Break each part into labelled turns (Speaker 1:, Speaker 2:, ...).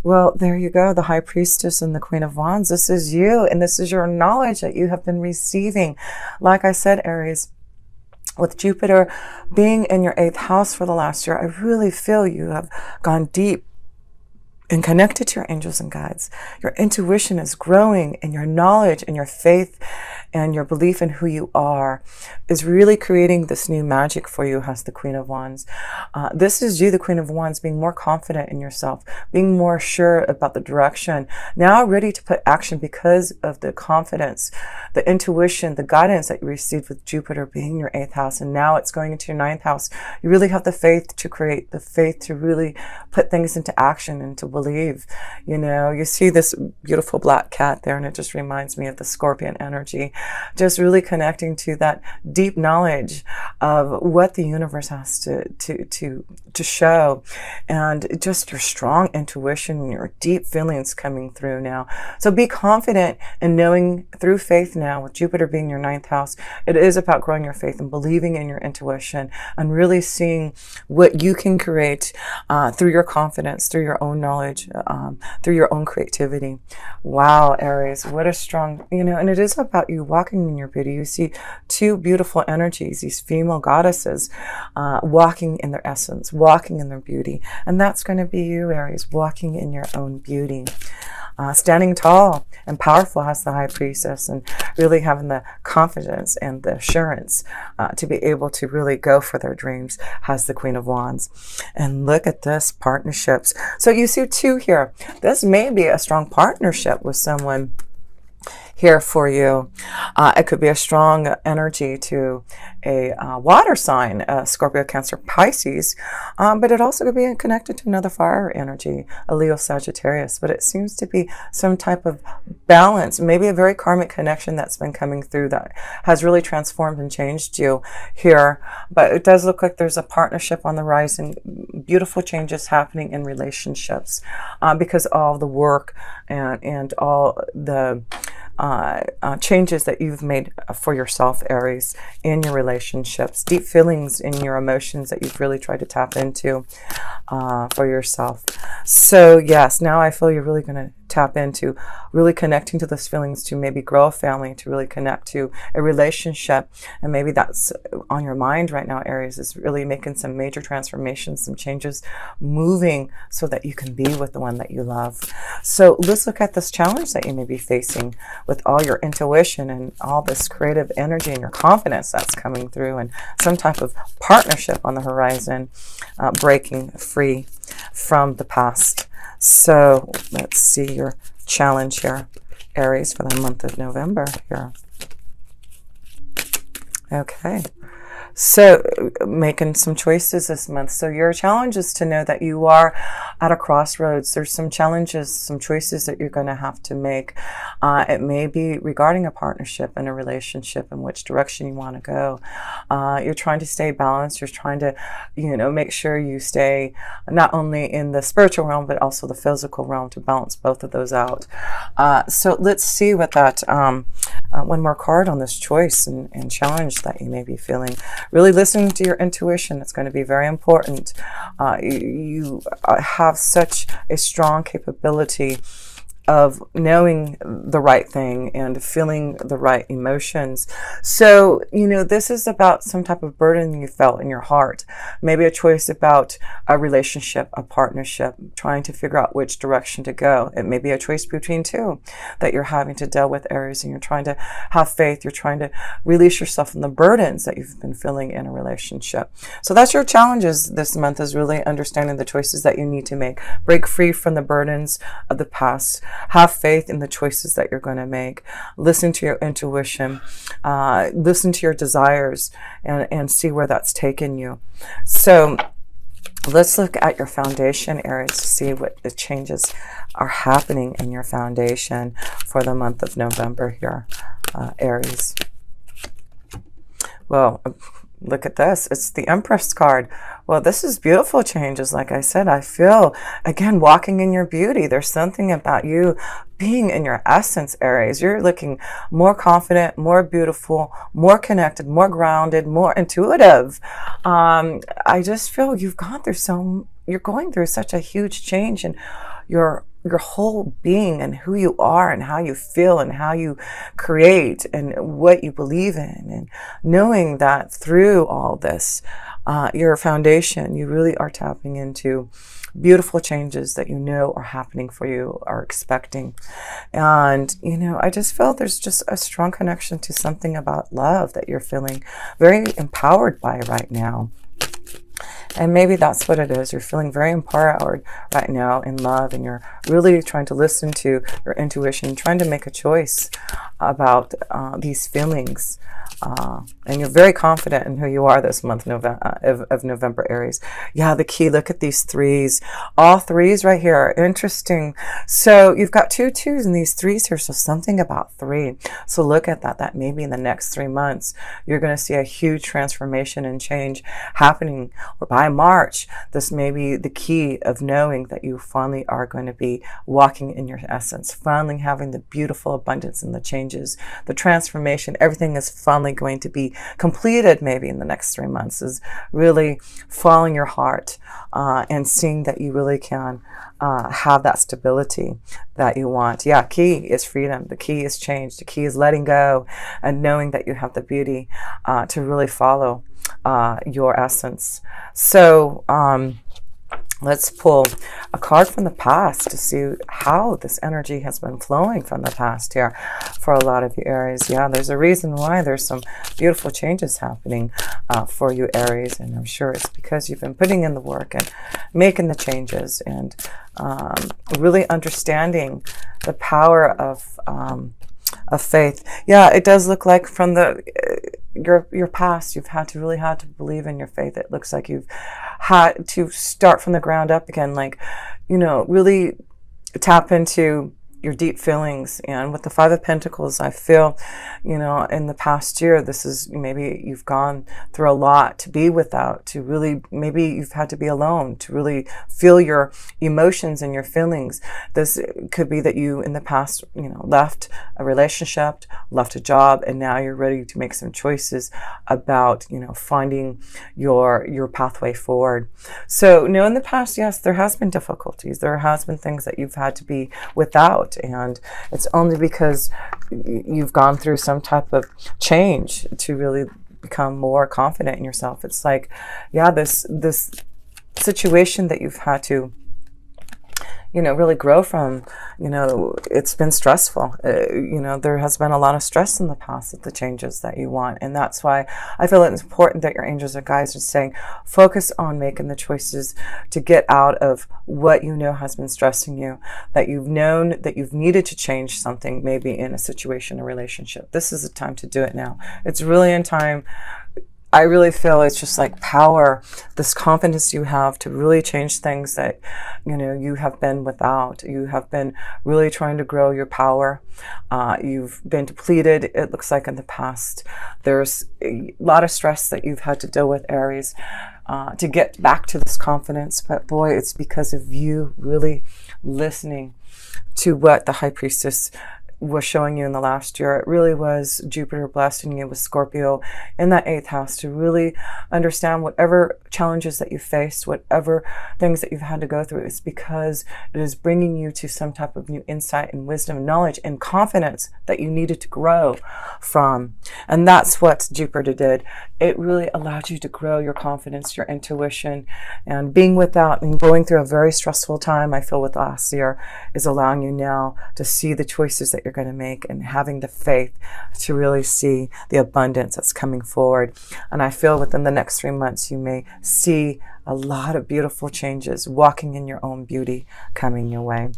Speaker 1: Well, there you go. The High Priestess and the Queen of Wands. This is you, and this is your knowledge that you have been receiving. Like I said, Aries, with Jupiter being in your 8th house for the last year, I really feel you have gone deep and connected to your angels and guides. Your intuition is growing, and your knowledge and your faith and your belief in who you are is really creating this new magic for you as the Queen of Wands. This is you, the Queen of Wands, being more confident in yourself, being more sure about the direction, now ready to put action because of the confidence, the intuition, the guidance that you received with Jupiter being in your 8th house, and now it's going into your 9th house. You really have the faith to create, the faith to really put things into action and to believe. You know, you see this beautiful black cat there, and it just reminds me of the Scorpion energy, just really connecting to that deep knowledge of what the universe has to show, and just your strong intuition and your deep feelings coming through now. So be confident in knowing through faith now, with Jupiter being your 9th house, it is about growing your faith and believing in your intuition and really seeing what you can create through your confidence, through your own knowledge, through your own creativity. Wow, Aries, what a strong, and it is about you walking in your beauty. You see two beautiful energies, these female goddesses walking in their essence, walking in their beauty. And that's going to be you, Aries, walking in your own beauty. Standing tall and powerful as the High Priestess, and really having the confidence and the assurance to be able to really go for their dreams as the Queen of Wands. And look at this, partnerships. So you see two here. This may be a strong partnership with someone here for you. It could be a strong energy to a water sign, Scorpio, Cancer, Pisces, but it also could be connected to another fire energy, a Leo, Sagittarius. But it seems to be some type of balance, maybe a very karmic connection that's been coming through that has really transformed and changed you here. But it does look like there's a partnership on the rise, and beautiful changes happening in relationships because all the work and all the changes that you've made for yourself, Aries, in your relationships, deep feelings in your emotions that you've really tried to tap into for yourself. So yes, now I feel you're really going to tap into really connecting to those feelings, to maybe grow a family, to really connect to a relationship. And maybe that's on your mind right now, Aries, is really making some major transformations, some changes, moving so that you can be with the one that you love. So let's look at this challenge that you may be facing with all your intuition and all this creative energy and your confidence that's coming through, and some type of partnership on the horizon, breaking free from the past. So let's see your challenge here, Aries, for the month of November here. Okay. So making some choices this month. So your challenge is to know that you are at a crossroads. There's some challenges, some choices that you're going to have to make. It may be regarding a partnership and a relationship, in which direction you want to go. You're trying to stay balanced. You're trying to, make sure you stay not only in the spiritual realm, but also the physical realm, to balance both of those out. So let's see what that, one more card on this choice and challenge that you may be feeling. Really listening to your intuition. It's going to be very important. You have such a strong capability of knowing the right thing and feeling the right emotions. So, this is about some type of burden you felt in your heart. Maybe a choice about a relationship, a partnership, trying to figure out which direction to go. It may be a choice between two that you're having to deal with, Aries, and you're trying to have faith. You're trying to release yourself from the burdens that you've been feeling in a relationship. So that's your challenges this month, is really understanding the choices that you need to make. Break free from the burdens of the past. Have faith in the choices that you're going to make. Listen to your intuition. Listen to your desires and see where that's taken you. So let's look at your foundation, Aries, to see what the changes are happening in your foundation for the month of November here, Aries. Well, look at this. It's the Empress card. Well, this is beautiful changes. Like I said, I feel, again, walking in your beauty. There's something about you being in your essence, Aries. You're looking more confident, more beautiful, more connected, more grounded, more intuitive. I just feel you're going through such a huge change in your your whole being and who you are and how you feel and how you create and what you believe in, and knowing that through all this, your foundation, you really are tapping into beautiful changes that you know are happening for you, are expecting. And, I just feel there's just a strong connection to something about love that you're feeling very empowered by right now. And maybe that's what it is. You're feeling very empowered right now in love, and you're really trying to listen to your intuition, trying to make a choice about these feelings. And you're very confident in who you are this month of November, Aries. Yeah, the key, look at these threes. All threes right here are interesting. So you've got 2 2s and these threes here, so something about 3. So look at that maybe in the next 3 months, you're going to see a huge transformation and change happening. Or by March, this may be the key of knowing that you finally are going to be walking in your essence, finally having the beautiful abundance and the changes, the transformation, everything is finally going to be completed maybe in the next 3 months, is really following your heart and seeing that you really can have that stability that you want. Yeah, key is freedom. The key is change. The key is letting go and knowing that you have the beauty to really follow your essence. So let's pull a card from the past to see how this energy has been flowing from the past here for a lot of you, Aries. Yeah, there's a reason why there's some beautiful changes happening for you, Aries, and I'm sure it's because you've been putting in the work and making the changes and really understanding the power of faith. Yeah, it does look like from the your past, you've really had to believe in your faith. It looks like you've had to start from the ground up again, like, really tap into your deep feelings. And with the 5 of Pentacles, I feel, in the past year, this is maybe you've gone through a lot to be without, to really, maybe you've had to be alone to really feel your emotions and your feelings. This could be that you in the past, left a relationship, left a job, and now you're ready to make some choices about, finding your pathway forward. So, in the past, yes, there has been difficulties. There has been things that you've had to be without. And it's only because you've gone through some type of change to really become more confident in yourself. It's like, yeah, this situation that you've had to really grow from, it's been stressful. There has been a lot of stress in the past with the changes that you want. And that's why I feel it's important that your angels and guides are saying, focus on making the choices to get out of what has been stressing you, that you've known that you've needed to change something, maybe in a situation or relationship. This is the time to do it now. It's really in time. I really feel it's just like power, this confidence you have to really change things that, you have been without. You have been really trying to grow your power. You've been depleted, it looks like, in the past. There's a lot of stress that you've had to deal with, Aries, to get back to this confidence. But boy, it's because of you really listening to what the High Priestess was showing you in the last year. It really was Jupiter blessing you with Scorpio in that 8th house to really understand whatever challenges that you faced, whatever things that you've had to go through. It's because it is bringing you to some type of new insight and wisdom and knowledge and confidence that you needed to grow from. And that's what Jupiter did. It really allowed you to grow your confidence, your intuition, and being without and going through a very stressful time, I feel, with last year, is allowing you now to see the choices that you're going to make and having the faith to really see the abundance that's coming forward. And I feel within the next 3 months, you may see a lot of beautiful changes, walking in your own beauty coming your way.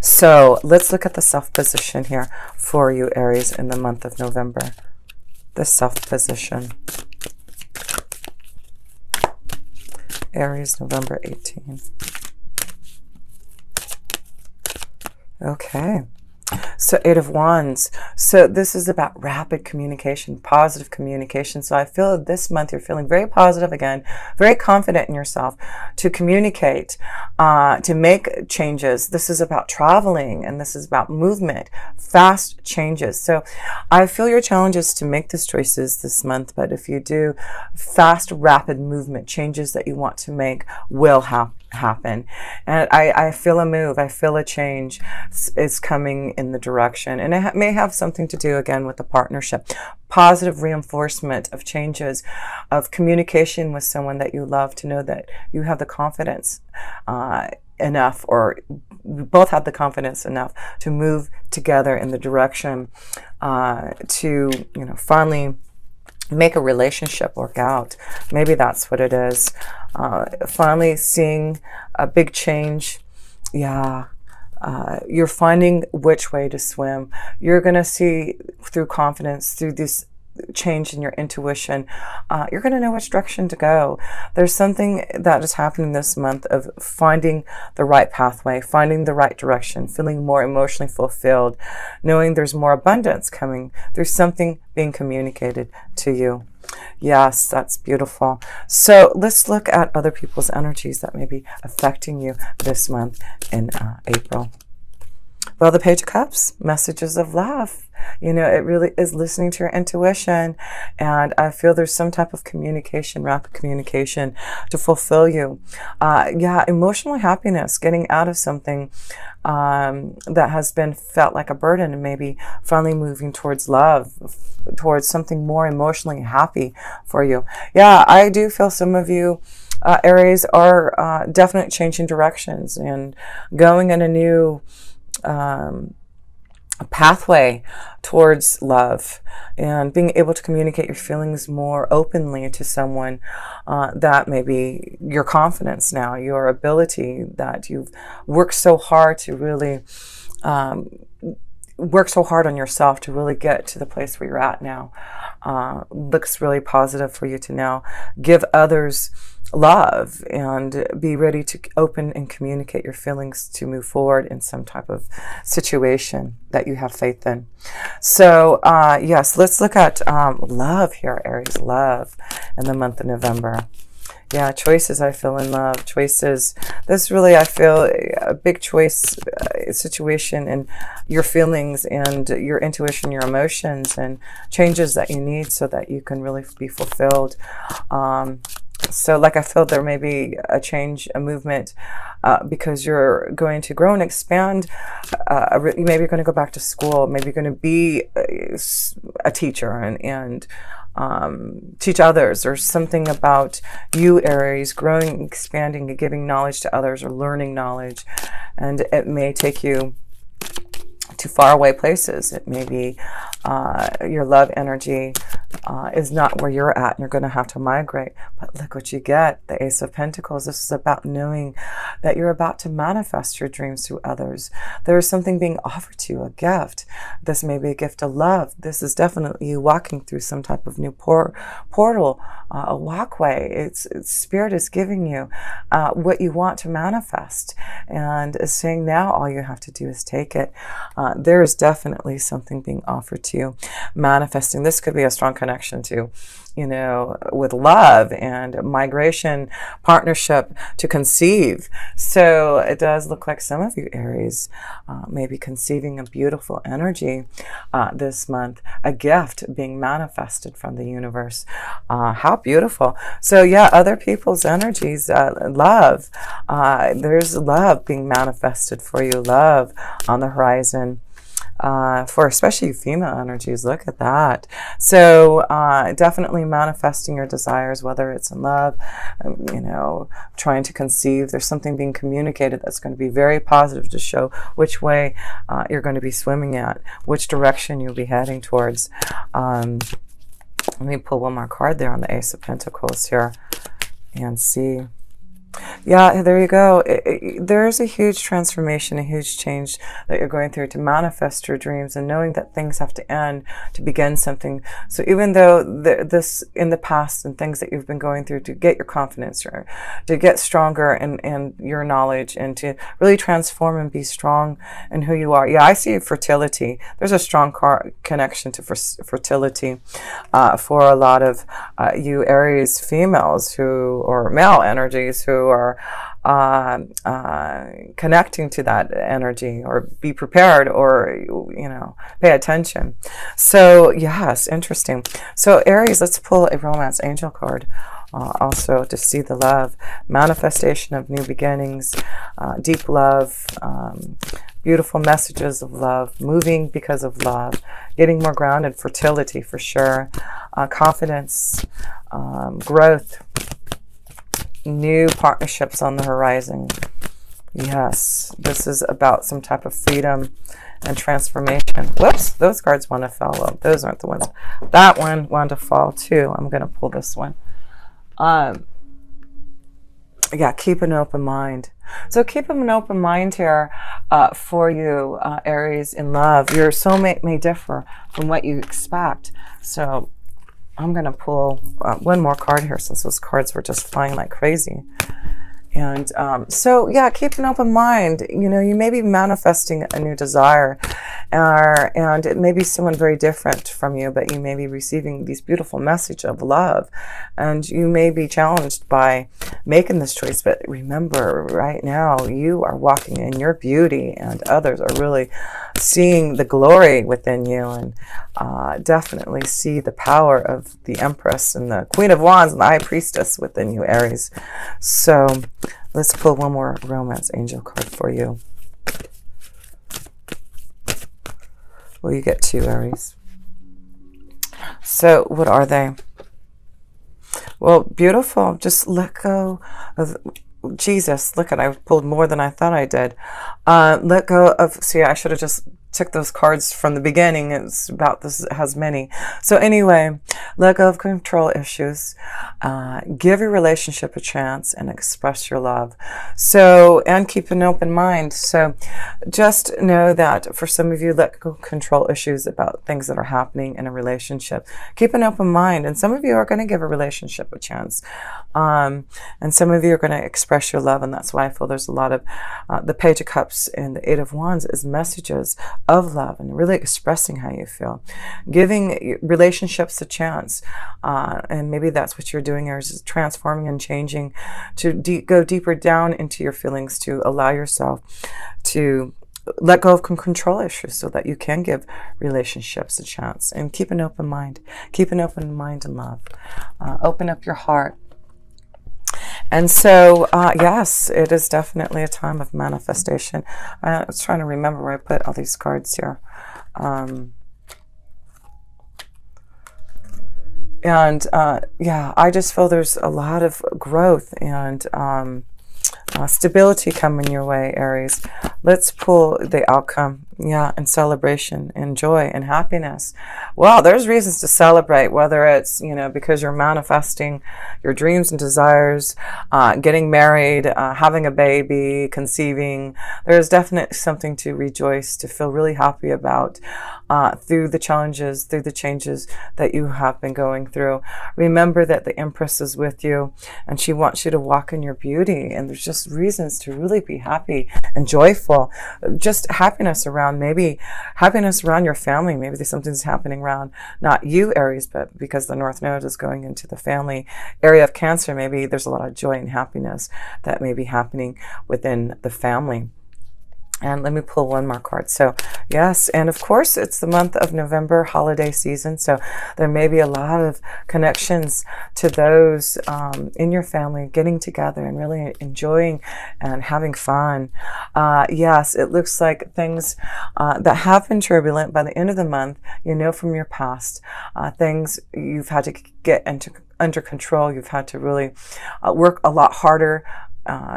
Speaker 1: So let's look at the self position here for you, Aries, in the month of November. The self position. Aries, November 18. Okay. So 8 of Wands. So this is about rapid communication, positive communication. So I feel this month you're feeling very positive again, very confident in yourself to communicate, to make changes. This is about traveling, and this is about movement, fast changes. So I feel your challenge is to make these choices this month, but if you do, fast, rapid movement, changes that you want to make will happen. happen. And I feel a move, I feel a change is coming in the direction. And it may have something to do again with the partnership. Positive reinforcement of changes, of communication with someone that you love, to know that you have the confidence enough, or we both have the confidence enough to move together in the direction to, you know, finally make a relationship work out. Maybe that's what it is. Finally seeing a big change. Yeah. You're finding which way to swim. You're going to see through confidence, through this change in your intuition, you're going to know which direction to go. There's something that is happening this month of finding the right pathway, finding the right direction, feeling more emotionally fulfilled, knowing there's more abundance coming. There's something being communicated to you. Yes, that's beautiful. So let's look at other people's energies that may be affecting you this month in April. Well, the Page of Cups, messages of love. You know, it really is listening to your intuition. And I feel there's some type of communication, rapid communication to fulfill you. Yeah, emotional happiness, getting out of something that has been felt like a burden, and maybe finally moving towards love, towards something more emotionally happy for you. Yeah, I do feel some of you Aries are definitely changing directions and going in a new a pathway towards love, and being able to communicate your feelings more openly to someone. That may be your confidence now, your ability that you've worked so hard to really work so hard on yourself to really get to the place where you're at now. Looks really positive for you to now give others love and be ready to open and communicate your feelings to move forward in some type of situation that you have faith in. So yes, let's look at love here, Aries. Love in the month of November. Yeah, choices, I feel, in love. Choices. This really, I feel, a big choice situation in your feelings and your intuition, your emotions, and changes that you need so that you can really be fulfilled. So like I feel there may be a change, a movement, because you're going to grow and expand. Maybe you're going to go back to school. Maybe you're going to be a teacher and teach others, or something about you, Aries, growing, expanding, and giving knowledge to others, or learning knowledge. And it may take you to faraway places. It may be your love energy is not where you're at, and you're going to have to migrate. But look what you get, the Ace of Pentacles. This is about knowing that you're about to manifest your dreams through others. There is something being offered to you, a gift. This may be a gift of love. This is definitely you walking through some type of new portal, a walkway. It's Spirit is giving you what you want to manifest, and is saying now all you have to do is take it. There is definitely something being offered to you, manifesting. This could be a strong connection to, you know, with love and migration, partnership to conceive. So it does look like some of you, Aries, may be conceiving a beautiful energy this month, a gift being manifested from the universe. How beautiful. So yeah, other people's energies, love. There's love being manifested for you, love on the horizon. For especially female energies, look at that. So definitely manifesting your desires, whether it's in love, you know, trying to conceive. There's something being communicated that's going to be very positive to show which way you're going to be swimming at, which direction you'll be heading towards. Let me pull one more card there on the Ace of Pentacles here and see. Yeah, there you go. There's a huge transformation, a huge change that you're going through to manifest your dreams, and knowing that things have to end to begin something. So even though this in the past and things that you've been going through to get your confidence, or to get stronger in your knowledge, and to really transform and be strong in who you are. Yeah, I see fertility. There's a strong connection to fertility for a lot of you Aries females who, or male energies who are connecting to that energy, or be prepared, or, you know, pay attention. So yes, interesting. So Aries, let's pull a romance angel card Also to see the love, manifestation of new beginnings, deep love, beautiful messages of love, moving because of love, getting more grounded, fertility for sure, confidence, growth, new partnerships on the horizon. Yes, this is about some type of freedom and transformation. Whoops, those cards want to fall. Well, those aren't the ones. That one wanted to fall too. I'm going to pull this one. Yeah, keep an open mind. So keep an open mind here for you, Aries, in love. Your soulmate may differ from what you expect. So I'm going to pull one more card here since those cards were just flying like crazy. And so, yeah, keep an open mind. You know, you may be manifesting a new desire, and it may be someone very different from you, but you may be receiving these beautiful message of love, and you may be challenged by making this choice. But remember, right now, you are walking in your beauty, and others are really seeing the glory within you, and definitely see the power of the Empress and the Queen of Wands and the High Priestess within you, Aries. So let's pull one more romance angel card for you. Well, you get two, Aries. So what are they? Well, beautiful. Just let go of Jesus. Look at, I pulled more than I thought I did. Let go of, see, I should have just took those cards from the beginning. It's about this, it has many. So anyway, let go of control issues, give your relationship a chance, and express your love. So, and keep an open mind. So just know that for some of you, let go of control issues about things that are happening in a relationship. Keep an open mind. And some of you are going to give a relationship a chance. And some of you are going to express your love. And that's why I feel there's a lot of the Page of Cups and the Eight of Wands is messages of love and really expressing how you feel, giving relationships a chance. And maybe that's what you're doing here, is transforming and changing to go deeper down into your feelings, to allow yourself to let go of control issues so that you can give relationships a chance. And keep an open mind. Keep an open mind and love. Open up your heart. And so, yes, it is definitely a time of manifestation. I was trying to remember where I put all these cards here. Yeah, I just feel there's a lot of growth and stability coming your way, Aries. Let's pull the outcome. Yeah, and celebration and joy and happiness. Well, there's reasons to celebrate, whether it's, you know, because you're manifesting your dreams and desires, getting married, having a baby, conceiving. There's definitely something to rejoice, to feel really happy about through the challenges, through the changes that you have been going through. Remember that the Empress is with you and she wants you to walk in your beauty. And there's just reasons to really be happy and joyful. Just happiness around, maybe happiness around your family. Maybe there's something's happening around, not you, Aries, but because the North Node is going into the family area of Cancer, maybe there's a lot of joy and happiness that may be happening within the family. And let me pull one more card. So yes, and of course it's the month of November, holiday season. So there may be a lot of connections to those in your family getting together and really enjoying and having fun. Yes, it looks like things that have been turbulent by the end of the month, you know, from your past, things you've had to get under control. You've had to really work a lot harder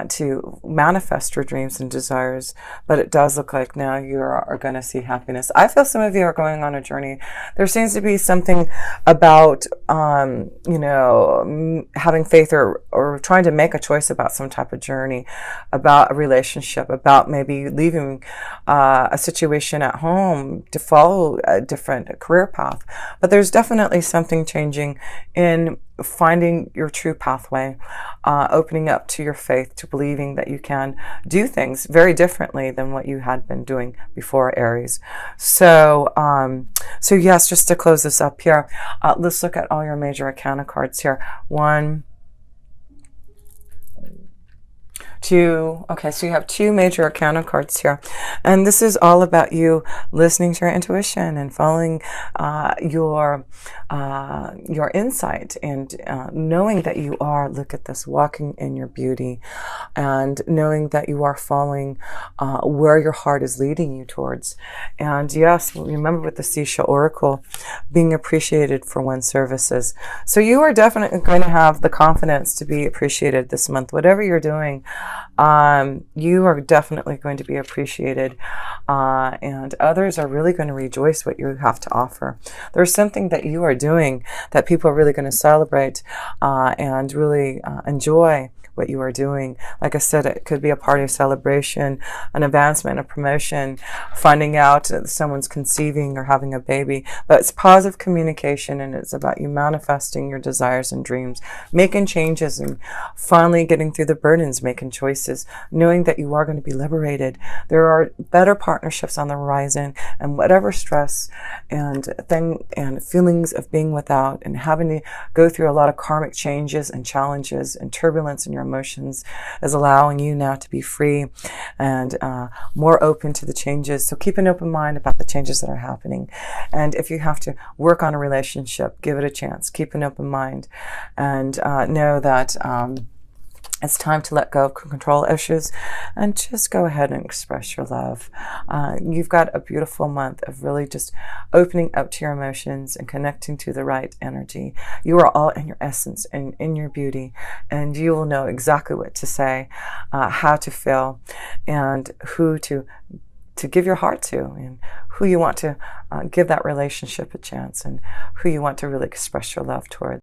Speaker 1: to manifest your dreams and desires, but it does look like now you are going to see happiness. I feel some of you are going on a journey. There seems to be something about, you know, having faith or trying to make a choice about some type of journey, about a relationship, about maybe leaving a situation at home to follow a different career path. But there's definitely something changing in finding your true pathway, opening up to your faith, to believing that you can do things very differently than what you had been doing before, Aries. So, so yes, just to close this up here, let's look at all your major arcana cards here. 1, 2. Okay, so you have 2 major arcana cards here. And this is all about you listening to your intuition and following your your insight, and knowing that you are, look at this, walking in your beauty, and knowing that you are following where your heart is leading you towards. And yes, remember with the Seashell Oracle, being appreciated for one's services. So you are definitely going to have the confidence to be appreciated this month. Whatever you're doing, you are definitely going to be appreciated, and others are really going to rejoice what you have to offer. There's something that you are doing that people are really going to celebrate and really enjoy what you are doing. Like I said, it could be a party celebration, an advancement, a promotion, finding out that someone's conceiving or having a baby. But it's positive communication, and it's about you manifesting your desires and dreams, making changes, and finally getting through the burdens, making choices, knowing that you are going to be liberated. There are better partnerships on the horizon, and whatever stress and feelings of being without and having to go through a lot of karmic changes and challenges and turbulence in your emotions is allowing you now to be free and more open to the changes. So keep an open mind about the changes that are happening. And if you have to work on a relationship, give it a chance. Keep an open mind, and know that it's time to let go of control issues and just go ahead and express your love. You've got a beautiful month of really just opening up to your emotions and connecting to the right energy. You are all in your essence and in your beauty, and you will know exactly what to say, how to feel, and who to give your heart to, and who you want to give that relationship a chance, and who you want to really express your love toward.